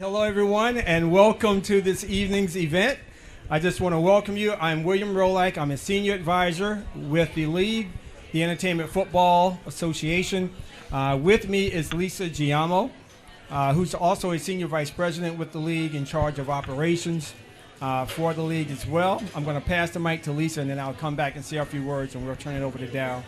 Hello, everyone, and welcome to this evening's event. I just want to welcome you. I'm William Rolak. I'm a senior advisor with the league, the Entertainment Football Association. With me is Lisa Giamo, who's also a senior vice president with the league in charge of operations for the league as well. I'm going to pass the mic to Lisa, and then I'll come back and say a few words, and we'll turn it over to Dow.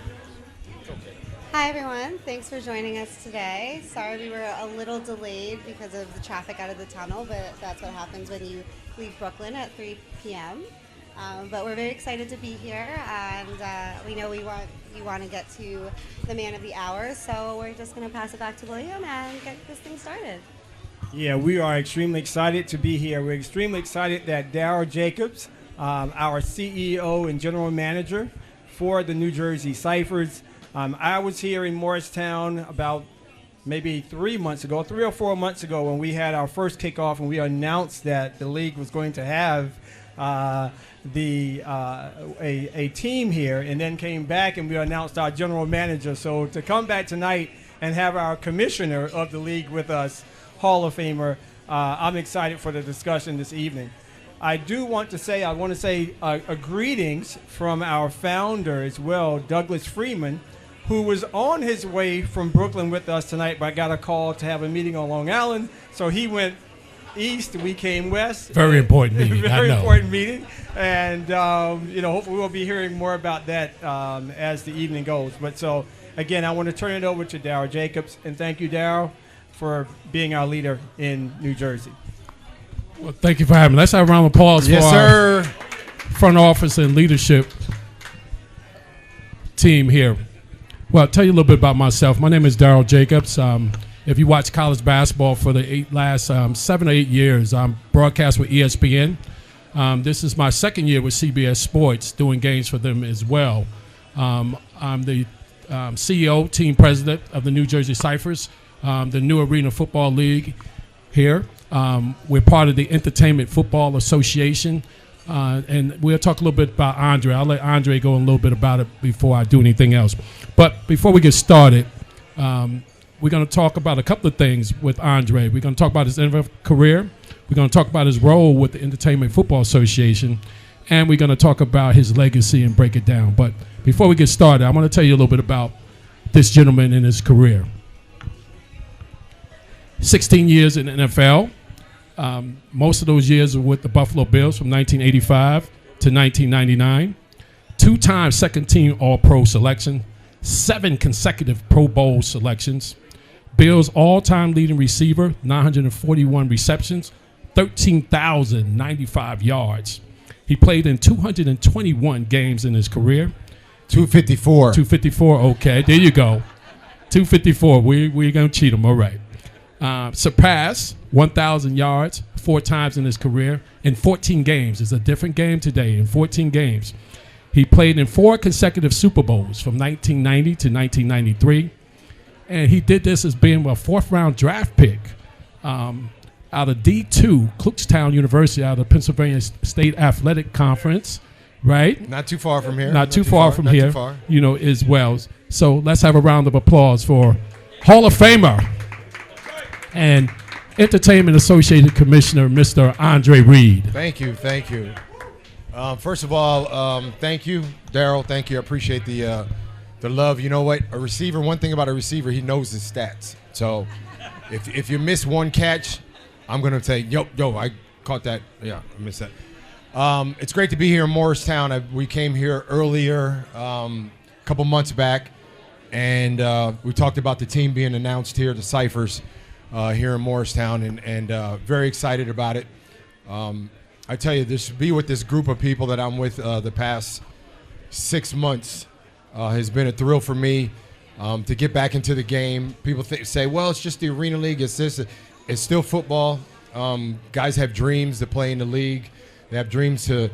Hi everyone, thanks for joining us today. Sorry we were a little delayed because of the traffic out of the tunnel, but that's what happens when you leave Brooklyn at 3 p.m. But we're very excited to be here, and we know you want to get to the man of the hour, so we're just going to pass it back to William and get this thing started. Yeah, we are extremely excited to be here. We're extremely excited that Darryl Jacobs, our CEO and general manager for the New Jersey Cyphers, I was here in Morristown about maybe 3 or 4 months ago when we had our first kickoff, and we announced that the league was going to have a team here, and then came back and we announced our general manager. So to come back tonight and have our commissioner of the league with us, Hall of Famer, I'm excited for the discussion this evening. I want to say a greetings from our founder as well, Douglas Freeman, who was on his way from Brooklyn with us tonight, but got a call to have a meeting on Long Island. So he went east, we came west. Very important meeting. Very important meeting. And, hopefully we'll be hearing more about that as the evening goes. But so, again, I want to turn it over to Darryl Jacobs. And thank you, Darryl, for being our leader in New Jersey. Well, thank you for having me. Let's have a round of applause for our front office and leadership team here. Well, I'll tell you a little bit about myself. My name is Darryl Jacobs. If you watch college basketball for the last 7 or 8 years, I'm broadcast with ESPN. This is my second year with CBS Sports, doing games for them as well. I'm the CEO, team president of the New Jersey Cyphers, the new Arena Football League here. We're part of the Entertainment Football Association. And we'll talk a little bit about Andre. I'll let Andre go a little bit about it before I do anything else. But before we get started, we're going to talk about a couple of things with Andre. We're going to talk about his NFL career. We're going to talk about his role with the Entertainment Football Association. And we're going to talk about his legacy and break it down. But before we get started, I want to tell you a little bit about this gentleman and his career. 16 years in the NFL. Most of those years were with the Buffalo Bills from 1985 to 1999. 2-time second-team All-Pro selection. 7 consecutive Pro Bowl selections. Bills all-time leading receiver, 941 receptions, 13,095 yards. He played in 221 games in his career. 254. 254, okay. There you go. 254. We're going to cheat him, all right. Surpassed 1,000 yards 4 times in his career in 14 games. It's a different game today in 14 games. He played in 4 consecutive Super Bowls from 1990 to 1993. And he did this as being a 4th-round draft pick out of D2, Kutztown University, out of the Pennsylvania State Athletic Conference, right? Not too far from here. Not too far from here, as well. So let's have a round of applause for Hall of Famer and Entertainment Associated Commissioner, Mr. Andre Reed. Thank you. First of all, thank you, Darryl. Thank you. I appreciate the love. You know what? One thing about a receiver, he knows his stats. So if you miss one catch, I'm going to say, yo, I caught that. Yeah, I missed that. It's great to be here in Morristown. We came here earlier, a couple months back, and we talked about the team being announced here, the Cyphers, here in Morristown, and very excited about it. I tell you, to be with this group of people that I'm with the past 6 months has been a thrill for me. To get back into the game, people say, well, it's just the Arena League. It's still football. Guys have dreams to play in the league. They have dreams to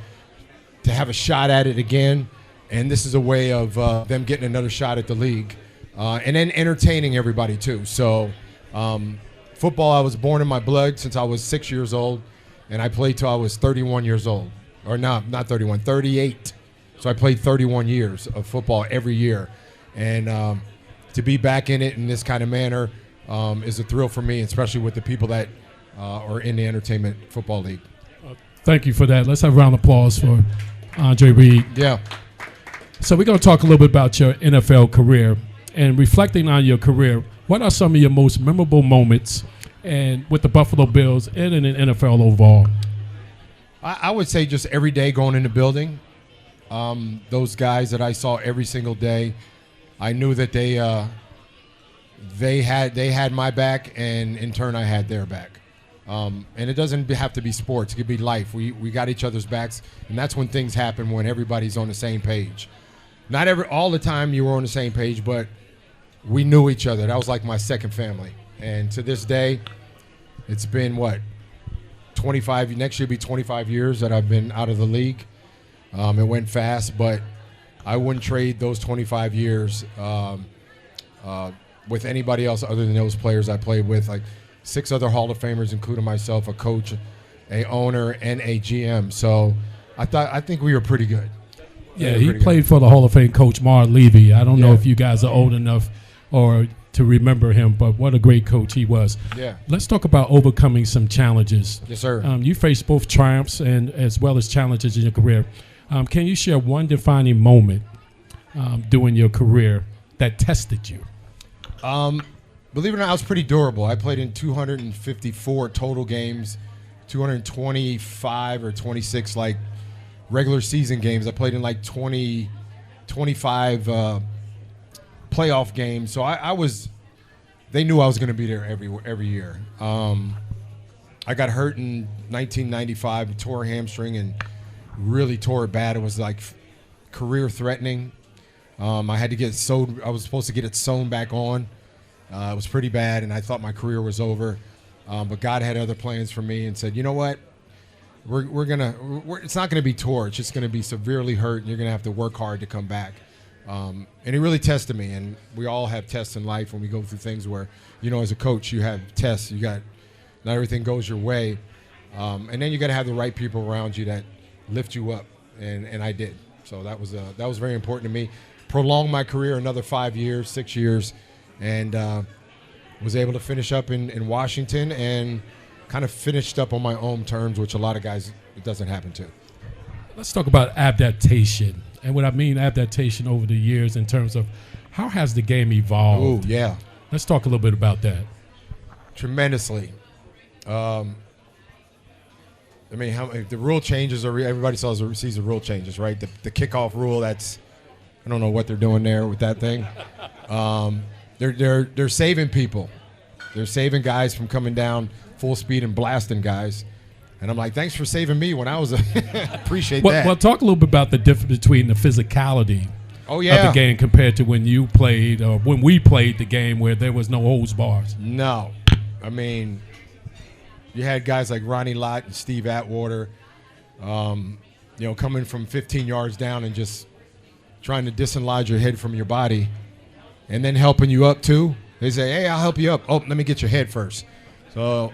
have a shot at it again, and this is a way of them getting another shot at the league, and then entertaining everybody too. So. Football, I was born in my blood since I was 6 years old, and I played till I was 31 years old. Or no, not 31, 38. So I played 31 years of football every year. And to be back in it in this kind of manner is a thrill for me, especially with the people that or in the Entertainment Football League. Thank you for that. Let's have a round of applause for Andre Reed. Yeah. So we're going to talk a little bit about your NFL career. And reflecting on your career, what are some of your most memorable moments and with the Buffalo Bills and in the NFL overall? I would say just every day going in the building. Those guys that I saw every single day, I knew that they had my back, and in turn I had their back. And it doesn't have to be sports; it could be life. We got each other's backs, and that's when things happen, when everybody's on the same page. Not all the time you were on the same page, but we knew each other. That was like my second family. And to this day, it's been what, 25? Next year will be 25 years that I've been out of the league. It went fast, but I wouldn't trade those 25 years with anybody else other than those players I played with. Like 6 other Hall of Famers, including myself, a coach, a owner, and a GM. So I think we were pretty good. Yeah, he played for the Hall of Fame coach, Mark Levy. I don't know if you guys are old enough or to remember him, but what a great coach he was. Yeah. Let's talk about overcoming some challenges. Yes, sir. You faced both triumphs and as well as challenges in your career. Can you share one defining moment during your career that tested you? Believe it or not, I was pretty durable. I played in 254 total games, 225 or 26 like regular season games. I played in like 25 playoff games. So they knew I was going to be there every year. I got hurt in 1995, tore a hamstring and really tore it bad. It was like career threatening. I had to get sewed. I was supposed to get it sewn back on. It was pretty bad, and I thought my career was over. But God had other plans for me and said, you know what? It's not gonna be tore. It's just gonna be severely hurt, and you're gonna have to work hard to come back. And he really tested me, and we all have tests in life when we go through things where, as a coach, you have tests. Not everything goes your way, and then you got to have the right people around you that lift you up, and I did. So that was very important to me. Prolonged my career another 5 years, 6 years, and was able to finish up in Washington and kind of finished up on my own terms, which a lot of guys, it doesn't happen to. Let's talk about adaptation. And what I mean adaptation over the years in terms of how has the game evolved? Oh, yeah. Let's talk a little bit about that. Tremendously. The rule changes everybody sees the rule changes, right? The kickoff rule, I don't know what they're doing there with that thing. They're saving people. They're saving guys from coming down full speed and blasting guys. And I'm like, thanks for saving me when I was appreciate that. Well, talk a little bit about the difference between the physicality of the game compared to when you played or when we played the game where there was no holds bars. No. You had guys like Ronnie Lott and Steve Atwater, coming from 15 yards down and just trying to dislodge your head from your body and then helping you up too. They say, hey, I'll help you up. Oh, let me get your head first. So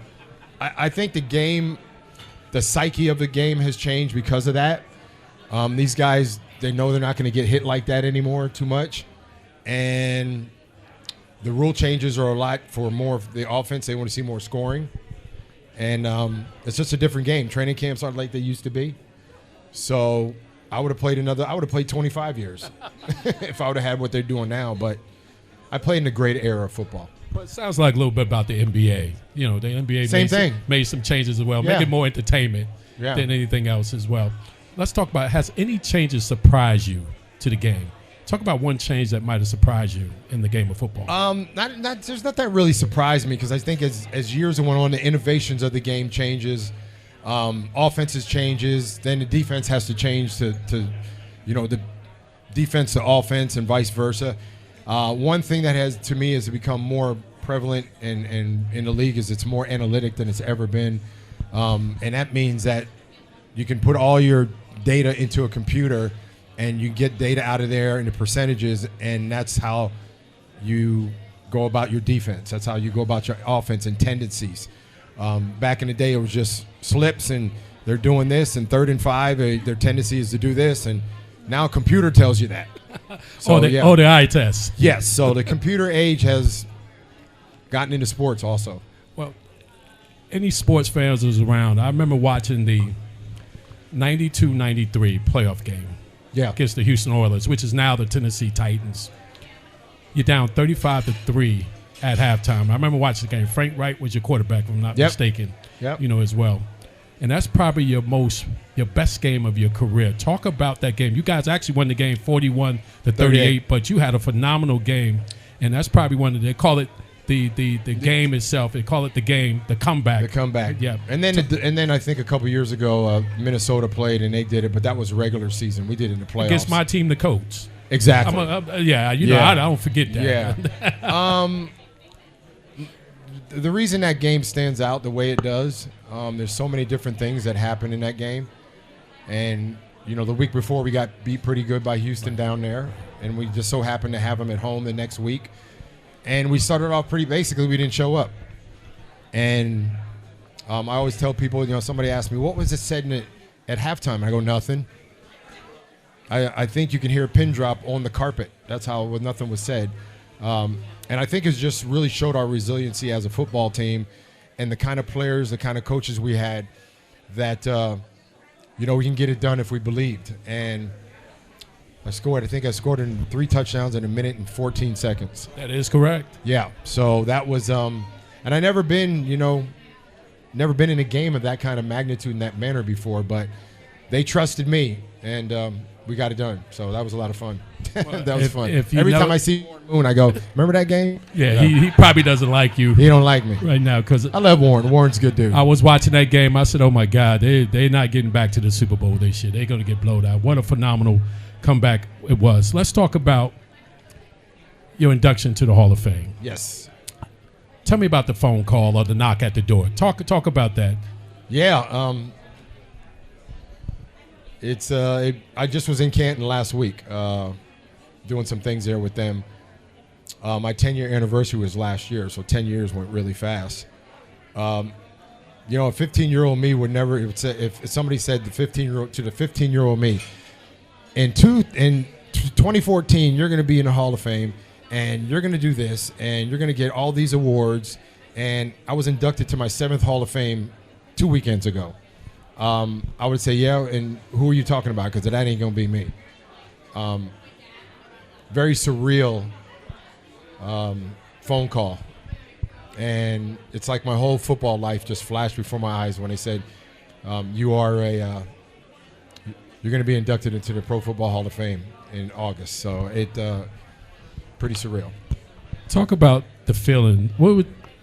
I think the psyche of the game has changed because of that. These guys, they know they're not going to get hit like that anymore too much. And the rule changes are a lot for more of the offense. They want to see more scoring. And it's just a different game. Training camps aren't like they used to be. So I would have played 25 years if I would have had what they're doing now. But I played in a great era of football. Well, it sounds like a little bit about the NBA. The NBA made some changes as well, make it more entertainment than anything else as well. Let's talk about, has any changes surprised you to the game? Talk about one change that might have surprised you in the game of football. There's not that really surprised me because I think as years went on, the innovations of the game changes, offenses changes, then the defense has to change to the defense to offense and vice versa. One thing that has become more prevalent in the league is it's more analytic than it's ever been, and that means that you can put all your data into a computer and you get data out of there in the percentages, and that's how you go about your defense. That's how you go about your offense and tendencies. Back in the day, it was just slips, and they're doing this, and 3rd and 5, their tendency is to do this, and now a computer tells you that. So the eye test. Yes, so the computer age has gotten into sports also. Well, any sports fans was around, I remember watching the 92-93 playoff game against the Houston Oilers, which is now the Tennessee Titans. You're down 35-3 at halftime. I remember watching the game. Frank Wright was your quarterback, if I'm not mistaken, as well. And that's probably your best game of your career. Talk about that game. You guys actually won the game 41-38, but you had a phenomenal game. And that's probably they call it the game itself. They call it the game, the comeback. The comeback. Yeah. And then I think a couple years ago, Minnesota played and they did it, but that was regular season. We did it in the playoffs. Against my team, the Colts. Exactly. I don't forget that. Yeah. The reason that game stands out the way it does, there's so many different things that happen in that game. And, the week before we got beat pretty good by Houston down there, and we just so happened to have them at home the next week. And we started off pretty basically, we didn't show up. And I always tell people, somebody asked me, what was it said at halftime? I go, nothing. I think you can hear a pin drop on the carpet. That's how nothing was said. And I think it's just really showed our resiliency as a football team and the kind of players, the kind of coaches we had that, we can get it done if we believed. And I think I scored in 3 touchdowns in a minute and 14 seconds. That is correct. Yeah. So that was, and I never been in a game of that kind of magnitude in that manner before, but they trusted me and, we got it done. So that was a lot of fun. That was fun. Every time I see Warren Moon, I go, remember that game? Yeah, he probably doesn't like you. He don't like me right now because I love Warren. Warren's a good dude. I was watching that game. I said, oh, my God, they're not getting back to the Super Bowl this year. They're going to get blown out. What a phenomenal comeback it was. Let's talk about your induction to the Hall of Fame. Yes. Tell me about the phone call or the knock at the door. Talk about that. Yeah. I just was in Canton last week doing some things there with them. My 10-year anniversary was last year, so 10 years went really fast. A 15-year-old me would never, if somebody said the 15-year-old me, in 2014, you're going to be in the Hall of Fame, and you're going to do this, and you're going to get all these awards. And I was inducted to my 7th Hall of Fame 2 weekends ago. I would say, yeah, and who are you talking about? Because that ain't going to be me. Very surreal phone call. And it's like my whole football life just flashed before my eyes when they said, you're going to be inducted into the Pro Football Hall of Fame in August. So pretty surreal. Talk about the feeling.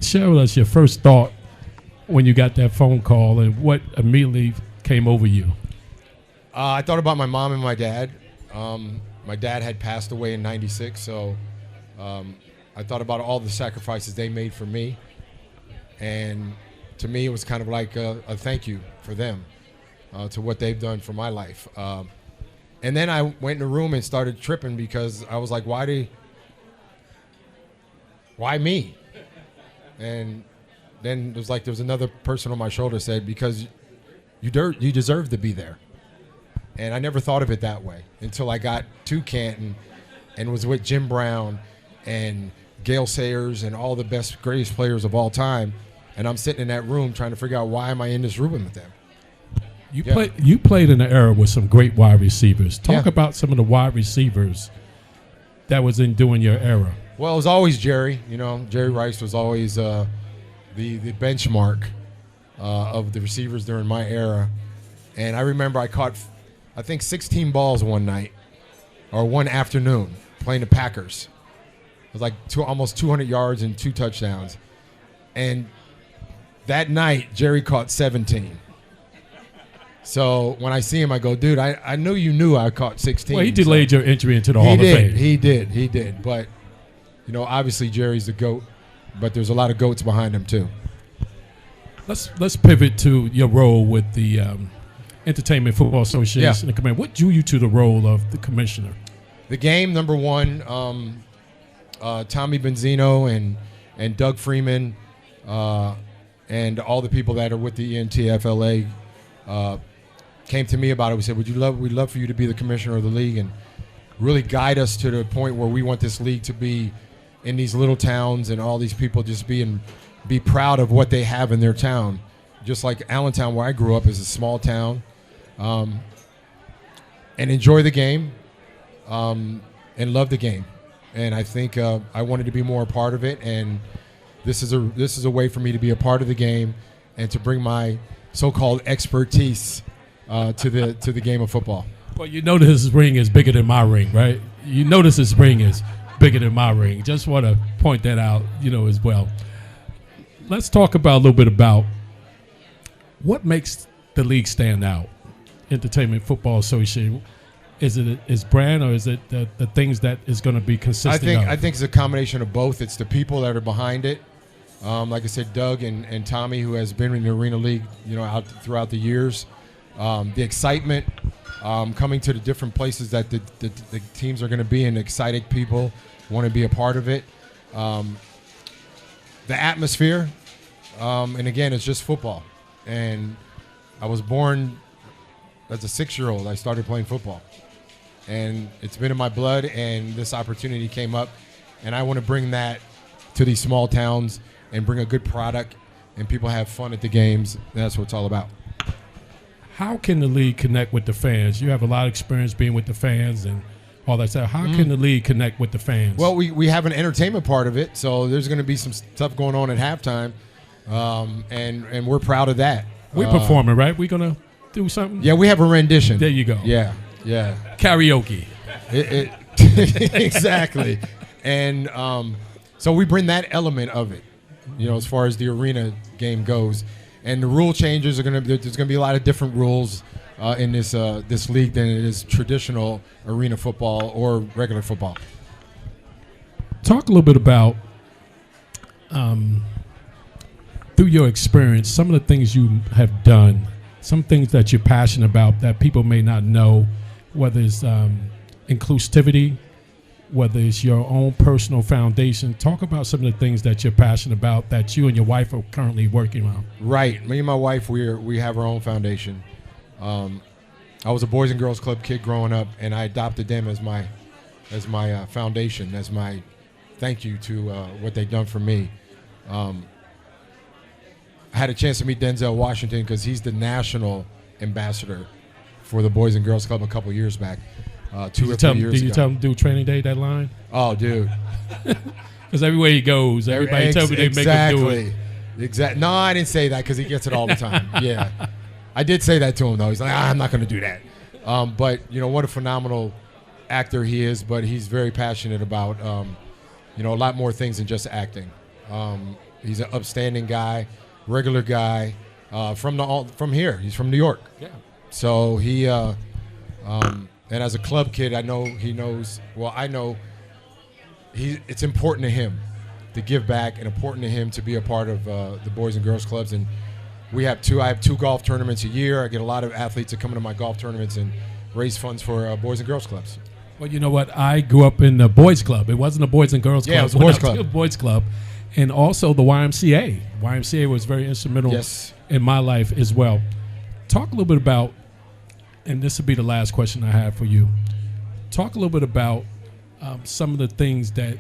Share with us your first thought when you got that phone call and what immediately came over you. I thought about my mom and my dad. My dad had passed away in '96, so I thought about all the sacrifices they made for me. And to me, it was kind of like a thank you for them, to what they've done for my life. And then I went in the room and started tripping because I was like, why me? And then there was another person on my shoulder said, because you deserve to be there. And I never thought of it that way until I got to Canton and was with Jim Brown and Gale Sayers and all the greatest players of all time. And I'm sitting in that room trying to figure out, why am I in this room with them? You played in an era with some great wide receivers. Talk about some of the wide receivers that was during your era. Well, it was always Jerry. Jerry Rice was always the benchmark of the receivers during my era. And I remember I caught, I think, 16 balls one night or one afternoon playing the Packers. It was like almost 200 yards and 2 touchdowns. And that night, Jerry caught 17. So when I see him, I go, dude, I knew you knew I caught 16. Well, he delayed your entry into the Hall of Fame. He did. But, obviously Jerry's the GOAT, but there's a lot of GOATs behind him too. Let's pivot to your role with the Entertainment Football Association. Yeah. And what drew you to the role of the commissioner? The game, number one, Tommy Benzino and Doug Freeman and all the people that are with the ENTFLA came to me about it. We said, we'd love for you to be the commissioner of the league and really guide us to the point where we want this league to be in these little towns and all these people just being be proud of what they have in their town. Just like Allentown, where I grew up, is a small town, and enjoy the game, and love the game. And I think I wanted to be more a part of it, and this is a way for me to be a part of the game and to bring my so-called expertise to the game of football. Well, you notice his ring is bigger than my ring, right? You notice his ring is bigger than my ring. Just want to point that out, as well. Let's talk about a little bit about what makes the league stand out. Entertainment Football Association. Is it its brand, or is it the things that is going to be consistent? I think it's a combination of both. It's the people that are behind it. Like I said, Doug and Tommy, who has been in the Arena League, out throughout the years. The excitement, coming to the different places that the teams are going to be in. Excited people want to be a part of it. The atmosphere, and again, it's just football. And I was born as a 6-year-old. I started playing football, and it's been in my blood. And this opportunity came up, and I want to bring that to these small towns and bring a good product, and people have fun at the games. That's what it's all about. How can the league connect with the fans? You have a lot of experience being with the fans and all that stuff. How can the league connect with the fans? Well, we have an entertainment part of it, so there's going to be some stuff going on at halftime, and we're proud of that. We're performing, right? We're going to do something? Yeah, we have a rendition. There you go. Yeah. Karaoke. Exactly. And so we bring that element of it, as far as the arena game goes. And the rule changes there's going to be a lot of different rules in this league than it is traditional arena football or regular football. Talk a little bit about, through your experience, some of the things you have done, some things that you're passionate about that people may not know, whether it's inclusivity, whether it's your own personal foundation. Talk about some of the things that you're passionate about that you and your wife are currently working on. Right. Me and my wife, we have our own foundation. I was a Boys and Girls Club kid growing up, and I adopted them as my foundation, as my thank you to what they've done for me. I had a chance to meet Denzel Washington because he's the national ambassador for the Boys and Girls Club a couple years back. 2 or 3 years ago. Did you tell him to do training day, that line? Oh, dude. Because everywhere he goes, everybody tells me they make him do it. Exactly. No, I didn't say that because he gets it all the time. Yeah. I did say that to him, though. He's like, I'm not going to do that. But, what a phenomenal actor he is. But he's very passionate about, a lot more things than just acting. He's an upstanding guy, regular guy from here. He's from New York. Yeah. So he and as a club kid, I know he knows. Well, I know it's important to him to give back, and important to him to be a part of the Boys and Girls Clubs. And I have 2 golf tournaments a year. I get a lot of athletes that come into my golf tournaments and raise funds for Boys and Girls Clubs. Well, you know what? I grew up in the Boys Club. It wasn't a Boys and Girls Club. Yeah, it was a Boys Club. A Boys Club. And also the YMCA. YMCA was very instrumental in my life as well. Talk a little bit about, and this will be the last question I have for you. Talk a little bit about some of the things that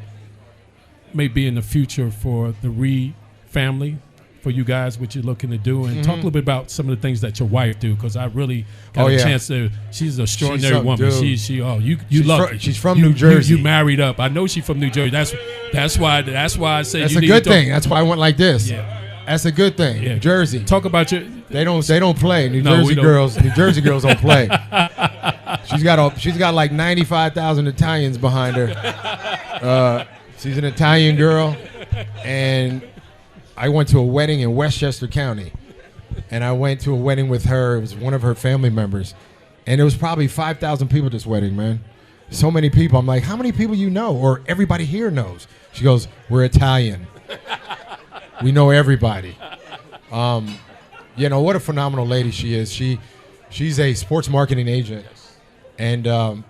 may be in the future for the Reed family, for you guys, what you're looking to do, and talk a little bit about some of the things that your wife do, because I really got a chance to. She's an extraordinary woman. You lucky. She's from New Jersey. You married up. I know she's from New Jersey. That's why I said that's a good thing. That's why I went like this. Yeah. That's a good thing. Yeah. Jersey. Talk about your. They don't play. New Jersey girls don't play. She's got like 95,000 Italians behind her. She's an Italian girl, and I went to a wedding in Westchester County, and I went to a wedding with her. It was one of her family members, and there was probably 5,000 people at this wedding, man. So many people. I'm like, how many people you know, or everybody here knows? She goes, we're Italian. We know everybody. What a phenomenal lady she is. She's a sports marketing agent, and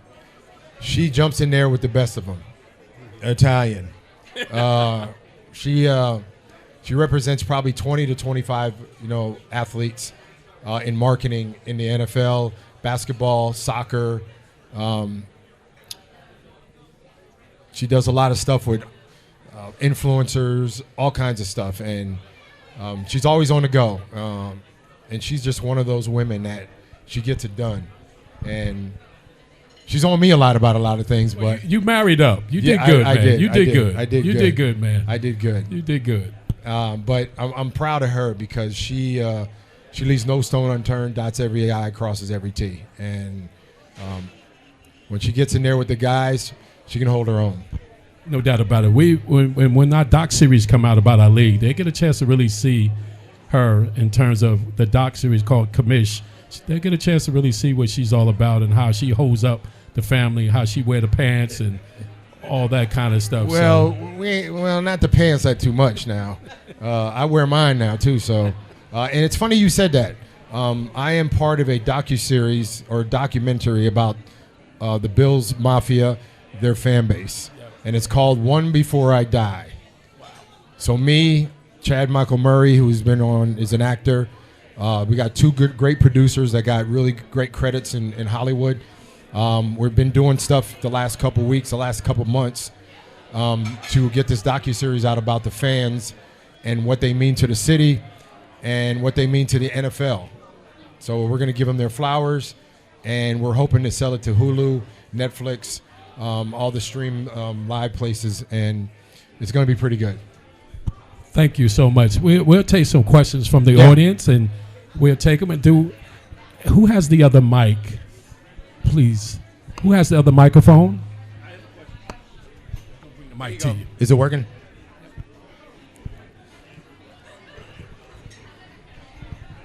she jumps in there with the best of them. Italian. She represents probably 20 to 25, athletes in marketing in the NFL, basketball, soccer. She does a lot of stuff with influencers, all kinds of stuff, and she's always on the go. And she's just one of those women that she gets it done, and she's on me a lot about a lot of things. But you married up. You did yeah, good, I man. did. You I did did. good. I did You good. did good, man. I did good. You did good. But I'm proud of her because she leaves no stone unturned, dots every I, crosses every T, and when she gets in there with the guys, she can hold her own. No doubt about it. When our doc series come out about our league, they get a chance to really see her in terms of the doc series called Commish. They get a chance to really see what she's all about and how she holds up the family, how she wear the pants and all that kind of stuff. Well, not the pants that too much now. I wear mine now too. So, and it's funny you said that. I am part of a docuseries or documentary about the Bills Mafia, their fan base, and it's called One Before I Die. Wow. So me, Chad Michael Murray, who's been on, is an actor. We got two great producers that got really great credits in Hollywood. We've been doing stuff the last couple weeks, the last couple months, to get this docuseries out about the fans and what they mean to the city and what they mean to the NFL. So we're going to give them their flowers, and we're hoping to sell it to Hulu, Netflix, all the stream live places, and it's going to be pretty good. Thank you so much. We'll take some questions from the audience, and we'll take them and do. Who has the other mic? Please. Who has the other microphone? I'll bring the mic to you. Is it working?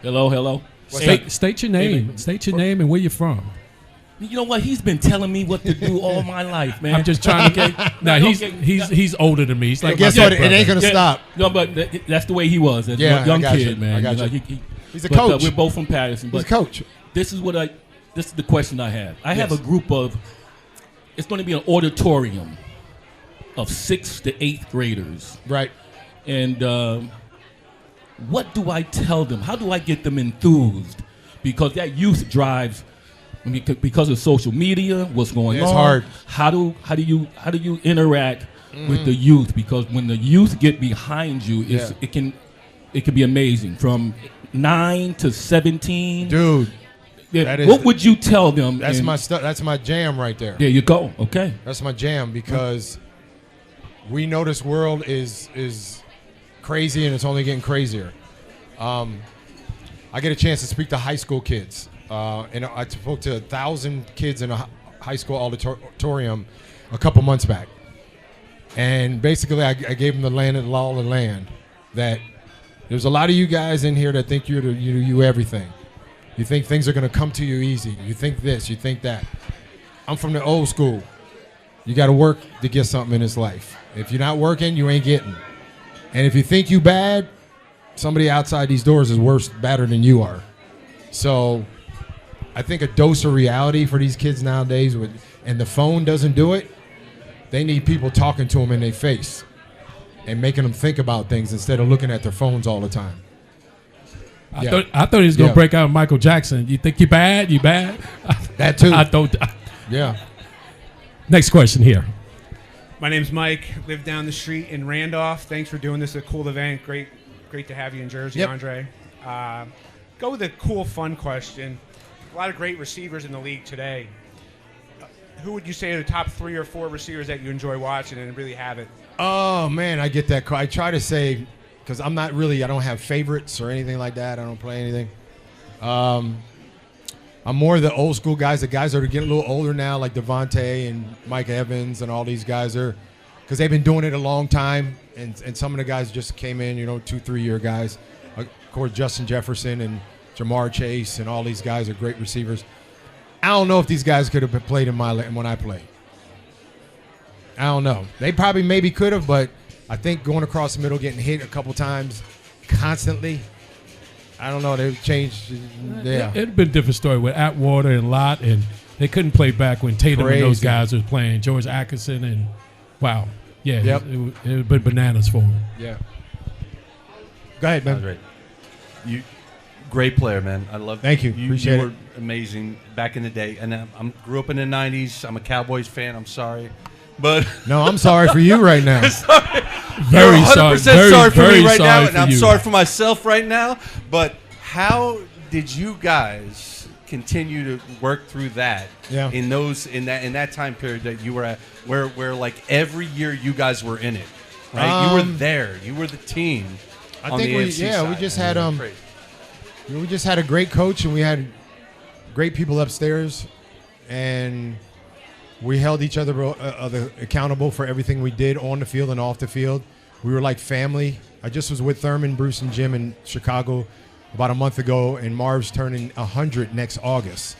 Hello. State your name. Hey, State your name and where you're from. You know what? He's been telling me what to do all my life, man. I'm just trying to. Now he's older than me. He's like guess my what? big It ain't brother. gonna stop. No, but that's the way he was as Yeah, a young I got kid, you. man. I got You know, you. He's a but, coach. we're both from Patterson. He's But a coach. this is the question I have. I have Yes. a group of. It's going to be an auditorium of 6th to 8th graders, Right. and what do I tell them? How do I get them enthused? Because that youth drives. I mean, because of social media, what's going on? It's hard. How do you interact with the youth? Because when the youth get behind you, it can be amazing. From 9 to 17, Dude, that is what would you tell them? that's my stuff. That's my jam right there. There you go. Okay. That's my jam because we know this world is crazy and it's only getting crazier. I get a chance to speak to high school kids. And I spoke to 1,000 kids in a high school auditorium a couple months back. And basically, I gave them the land and law of the land. That there's a lot of you guys in here that think you everything. You think things are going to come to you easy. You think this, you think that. I'm from the old school. You got to work to get something in this life. If you're not working, you ain't getting. And if you think you bad, somebody outside these doors is badder than you are. So I think a dose of reality for these kids nowadays, and the phone doesn't do it, they need people talking to them in their face and making them think about things instead of looking at their phones all the time. I thought he was going to break out Michael Jackson. You think you bad? You bad? That too. I thought. Yeah. Next question here. My name's Mike. Live down the street in Randolph. Thanks for doing this. A cool event. Great to have you in Jersey, Yep. Andre. Go with a cool, fun question. A lot of great receivers in the league today. Who would you say are the top 3 or 4 receivers that you enjoy watching and really have it? Oh, man, I get that. I try to say, because I don't have favorites or anything like that. I don't play anything. I'm more of the old school guys, the guys that are getting a little older now, like Devontae and Mike Evans and all these guys because they've been doing it a long time. And some of the guys just came in, 2-3 year guys. Of course, Justin Jefferson and Jamar Chase and all these guys are great receivers. I don't know if these guys could have played when I played. I don't know. They probably maybe could have, but I think going across the middle, getting hit a couple times constantly, I don't know. They've changed. Yeah. It'd been a different story with Atwater and Lott, and they couldn't play back when Tatum and those guys was playing. George Atkinson and wow. Yeah, Yep. it would have been bananas for him. Yeah. Go ahead, man. Great. You, great player, man. I love. Thank you. Appreciate you were it. amazing back in the day, and I grew up in the '90s. I'm a Cowboys fan. I'm sorry, but No, I'm sorry for you right now. sorry. Very You're 100% sorry. sorry for Very me right now, sorry and for I'm you. sorry for myself right now. But how did you guys continue to work through that in that time period that you were at, where like every year you guys were in it, right? You were there. You were the team. I on think the we AFC side. we just had we just had a great coach, and we had great people upstairs, and we held each other accountable for everything we did on the field and off the field. We were like family. I just was with Thurman, Bruce, and Jim in Chicago about a month ago, and Marv's turning 100 next August.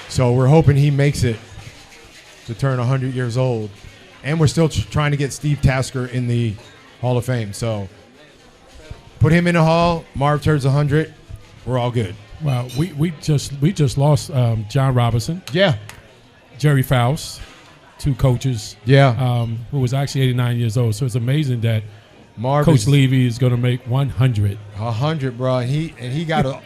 So we're hoping he makes it to turn 100 years old. And we're still trying to get Steve Tasker in the Hall of Fame. So put him in the Hall. Marv turns 100. We're all good. Well, we just lost John Robinson. Yeah. Jerry Faust, two coaches. Yeah. Who was actually 89 years old. So it's amazing that Marv Coach Levy is going to make 100. 100, bro. He got a.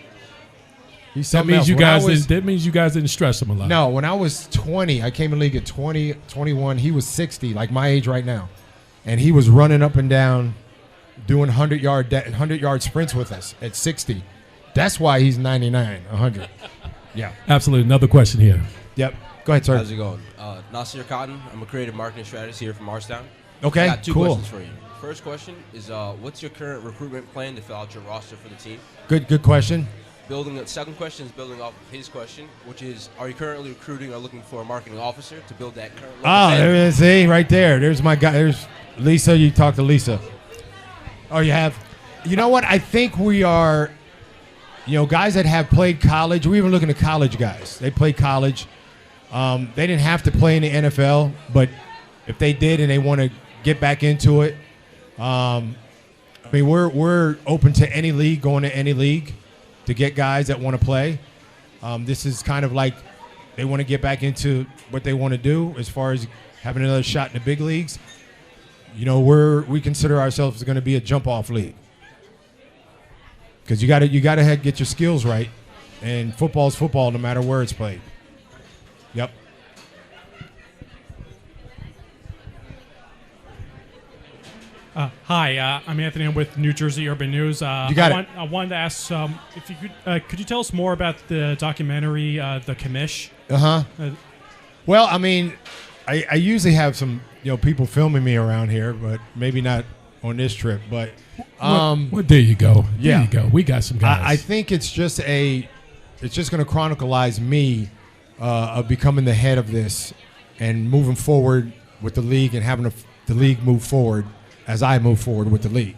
That means you guys. That means you guys didn't stress him a lot. No, when I was 20, I came in the league at 20, 21. He was 60, like my age right now, and he was running up and down, doing 100-yard sprints with us at 60. That's why he's 99, 100. Yeah, absolutely. Another question here. Yep. Go ahead, sir. How's it going? Nasir Cotton. I'm a creative marketing strategist here from Marstown. Okay, I got two cool. questions for you. First question is, what's your current recruitment plan to fill out your roster for the team? Good question. Second question is building off of his question, which is, are you currently recruiting or looking for a marketing officer to build that current? See, right there. There's my guy. There's Lisa. You talk to Lisa. Oh, you have. You know what? I think we are. Guys that have played college. We're even looking at college guys. They played college. They didn't have to play in the NFL, but if they did and they want to get back into it, we're open to any league, going to any league to get guys that want to play. This is kind of like they want to get back into what they want to do as far as having another shot in the big leagues. We consider ourselves going to be a jump-off league because you got to get your skills right, and football's football no matter where it's played. Yep. Hi, I'm Anthony. I'm with New Jersey Urban News. You got it. I wanted to ask if you could you tell us more about the documentary, The Commish? Well, I usually have some people filming me around here, but maybe not on this trip. But there you go. Yeah, there you go. We got some guys. I think it's just going to chronicleize me of becoming the head of this and moving forward with the league and having the league move forward as I move forward with the league.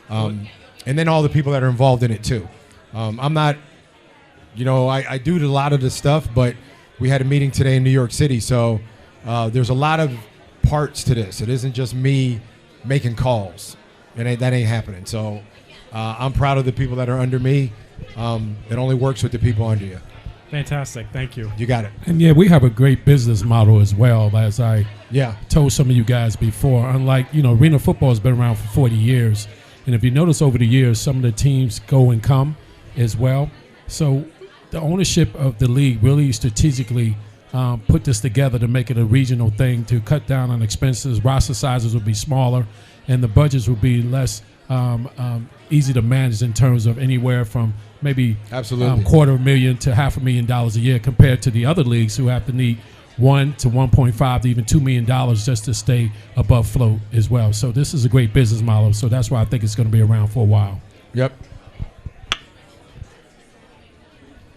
And then all the people that are involved in it too. I'm not, I do a lot of this stuff, but we had a meeting today in New York City. So there's a lot of parts to this. It isn't just me making calls. That ain't happening. So I'm proud of the people that are under me. It only works with the people under you. Fantastic. Thank you. You got it. And we have a great business model as well, as I told some of you guys before. Unlike, arena football has been around for 40 years. And if you notice over the years, some of the teams go and come as well. So the ownership of the league really strategically put this together to make it a regional thing, to cut down on expenses. Roster sizes will be smaller, and the budgets will be less easy to manage in terms of anywhere from maybe $250,000 to $500,000 a year, compared to the other leagues who have to need $1 to $1.5 to even $2 million just to stay above float as well. So this is a great business model. So that's why I think it's going to be around for a while. Yep.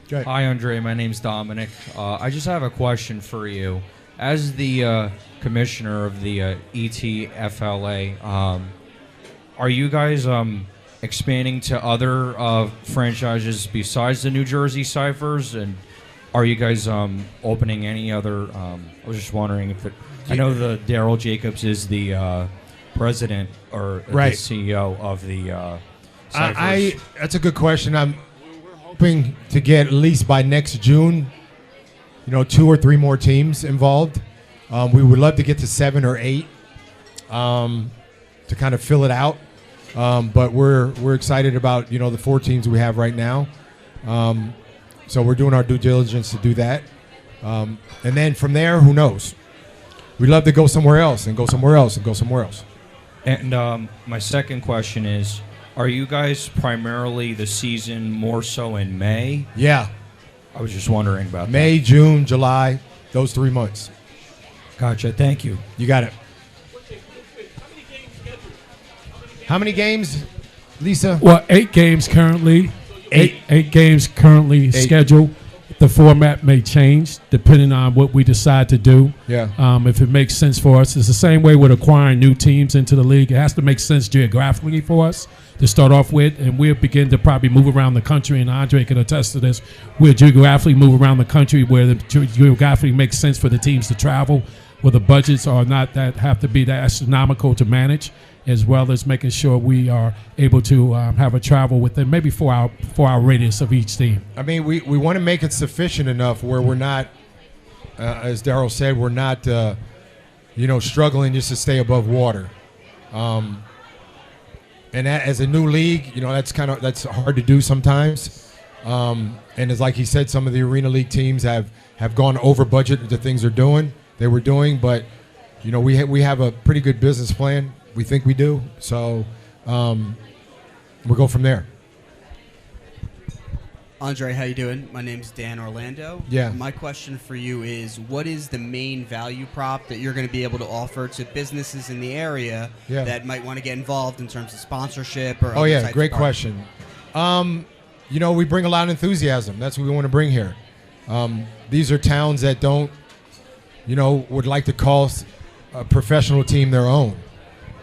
Hi, Andre. My name's Dominic. I just have a question for you. As the commissioner of the ENTFLA, are you guys expanding to other franchises besides the New Jersey Cyphers? And are you guys opening any other? I was just wondering if I know the Daryl Jacobs is the president or the CEO of the Cyphers. That's a good question. We're hoping to get at least by next June, 2 or 3 more teams involved. We would love to get to 7 or 8 to kind of fill it out. But we're excited about the 4 teams we have right now. So we're doing our due diligence to do that. And then from there, who knows? We'd love to go somewhere else and go somewhere else and go somewhere else. And my second question is, are you guys primarily the season more so in May? Yeah. I was just wondering about May, June, July, those 3 months. Gotcha. Thank you. You got it. How many games, Lisa? Well, 8 games currently. Eight games currently scheduled. The format may change depending on what we decide to do. Yeah. If it makes sense for us. It's the same way with acquiring new teams into the league. It has to make sense geographically for us to start off with, and we'll begin to probably move around the country, and Andre can attest to this. We'll geographically move around the country where the geographically makes sense for the teams to travel, where the budgets are not that have to be that astronomical to manage, as well as making sure we are able to have a travel within maybe 4 hour radius of each team. I mean, we want to make it sufficient enough where we're not, as Daryl said, we're not, struggling just to stay above water. And that, as a new league, that's hard to do sometimes. And as like he said, some of the Arena League teams have gone over budget with the things they were doing, but we have a pretty good business plan. We think we do, so we'll go from there. Andre, how you doing? My name's Dan Orlando. Yeah. My question for you is, what is the main value prop that you're going to be able to offer to businesses in the area that might want to get involved in terms of sponsorship or other types great of question. We bring a lot of enthusiasm. That's what we want to bring here. These are towns that don't, would like to call a professional team their own.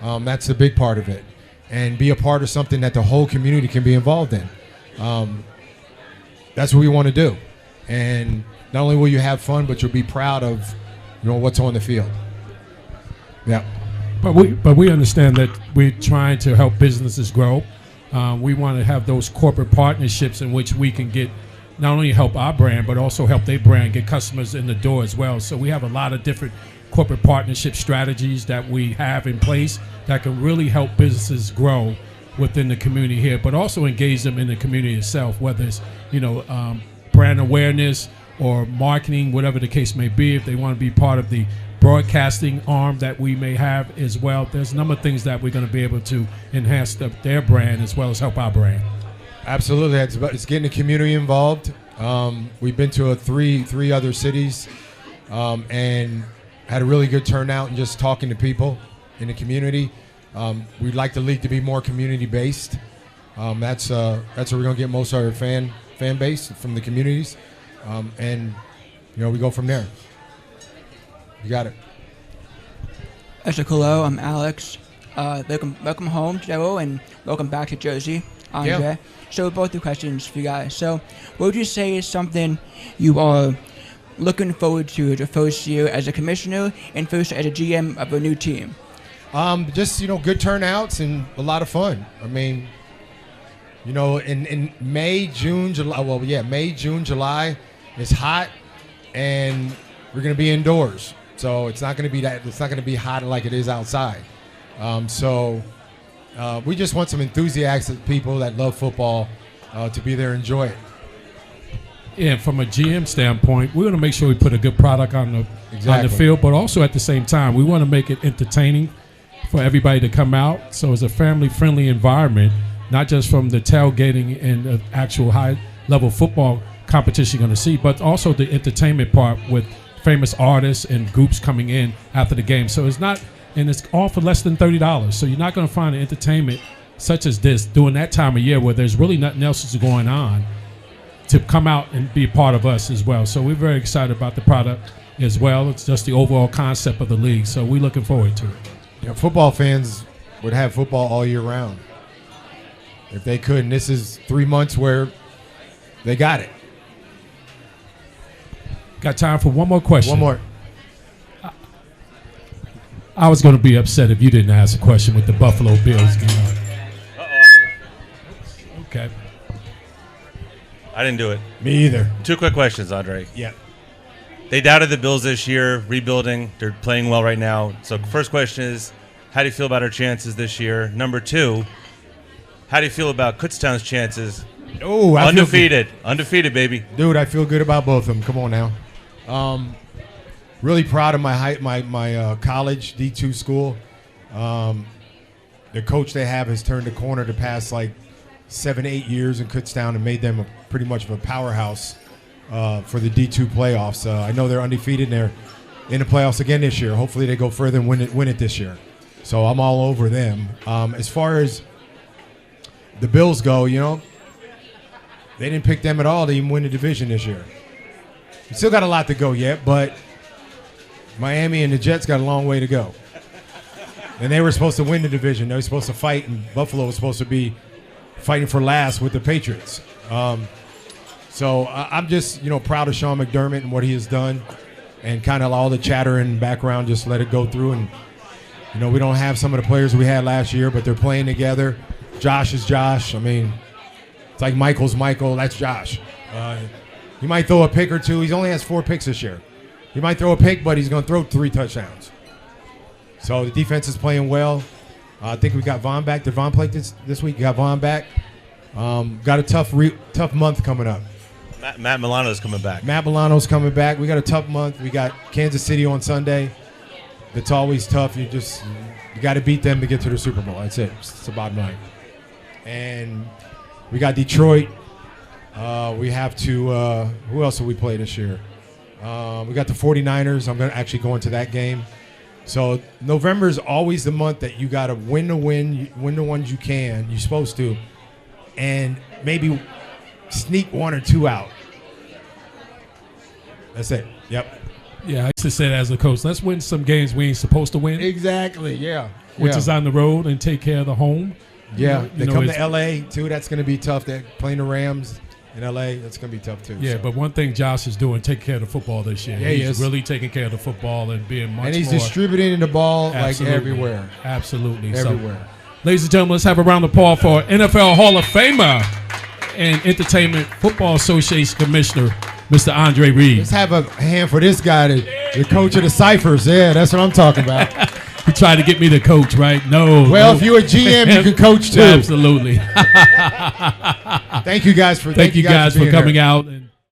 That's a big part of it, and be a part of something that the whole community can be involved in. That's what we want to do, and not only will you have fun, but you'll be proud of what's on the field. Yeah. But we understand that we're trying to help businesses grow. We want to have those corporate partnerships in which we can get not only help our brand, but also help their brand get customers in the door as well. So we have a lot of different corporate partnership strategies that we have in place that can really help businesses grow within the community here, but also engage them in the community itself, whether it's brand awareness or marketing, whatever the case may be. If they want to be part of the broadcasting arm that we may have as well, there's a number of things that we're going to be able to enhance their brand as well as help our brand. Absolutely, it's getting the community involved. We've been to three other cities, and had a really good turnout and just talking to people in the community. We'd like the league to be more community based. That's where we're going to get most of our fan base from the communities, and we go from there. You got it. Hello, I'm Alex. Welcome home, Joe, and welcome back to Jersey, Andre. Yeah. So both the questions for you guys. So what would you say is something you are looking forward to the first year as a commissioner and first as a GM of a new team? Just good turnouts and a lot of fun. I mean, in May, June, July. May, June, July, it's hot, and we're gonna be indoors, so it's not gonna be that. It's not gonna be hot like it is outside. We just want some enthusiastic people that love football to be there and enjoy it. Yeah, from a GM standpoint, we want to make sure we put a good product on the field, but also at the same time, we want to make it entertaining for everybody to come out. So it's a family-friendly environment, not just from the tailgating and the actual high-level football competition you're going to see, but also the entertainment part with famous artists and groups coming in after the game. So it's not, and it's all for less than $30. So you're not going to find an entertainment such as this during that time of year where there's really nothing else that's going on to come out and be a part of us as well. So we're very excited about the product as well. It's just the overall concept of the league. So we're looking forward to it. Football fans would have football all year round if they could. And this is 3 months where they got it. Got time for one more question. One more. I was going to be upset if you didn't ask a question with the Buffalo Bills game. Okay. I didn't do it. Me either. 2 quick questions, Andre. Yeah. They doubted the Bills this year, rebuilding. They're playing well right now. So first question is, how do you feel about our chances this year? Number 2, how do you feel about Kutztown's chances? Oh, undefeated. Undefeated, baby. Dude, I feel good about both of them. Come on now. Really proud of my college D2 school. the coach they have has turned the corner the past like 7-8 years in Kutztown and made them pretty much of a powerhouse for the D2 playoffs. I know they're undefeated and they're in the playoffs again this year. Hopefully they go further and win it this year. So I'm all over them. As far as the Bills go, you know, they didn't pick them at all to even win the division this year. We still got a lot to go yet, but Miami and the Jets got a long way to go. And they were supposed to win the division. They were supposed to fight, and Buffalo was supposed to be fighting for last with the Patriots. So I'm just, you know, proud of Sean McDermott and what he has done, and kind of all the chatter in the background, just let it go through. And, you know, we don't have some of the players we had last year, but they're playing together. Josh is Josh. I mean, it's like Michael's Michael. That's Josh. He might throw a pick or two. He only has 4 picks this year. He might throw a pick, but he's going to throw 3 touchdowns. So the defense is playing well. I think we got Vaughn back. Did Vaughn play this week? Got Vaughn back. Got a tough month coming up. Matt Milano's coming back. Matt Milano's coming back. We got a tough month. We got Kansas City on Sunday. It's always tough. You got to beat them to get to the Super Bowl. That's it. It's the bottom line. And we got Detroit. We have to who else will we play this year? We got the 49ers. I'm actually going to that game. So November is always the month that you got to win the ones you can. You're supposed to. And maybe sneak 1 or 2 out. That's it. Yep. Yeah, I used to say that as a coach. Let's win some games we ain't supposed to win. Exactly, yeah. Which is on the road and take care of the home. Yeah, they come to L.A. too. That's going to be tough. They're playing the Rams in L.A. That's going to be tough too. Yeah, but one thing Josh is doing, taking care of the football this year. Yeah, he's really taking care of the football and being much more. And he's distributing the ball Absolutely. like everywhere. Absolutely. Everywhere. So, ladies and gentlemen, let's have a round of applause for NFL Hall of Famer and Entertainment Football Association Commissioner, Mr. Andre Reed. Let's have a hand for this guy, the coach of the Ciphers. Yeah, that's what I'm talking about. He tried to get me to coach, right? No. Well, if you're a GM, you can coach too. Absolutely. Thank you guys for coming out. And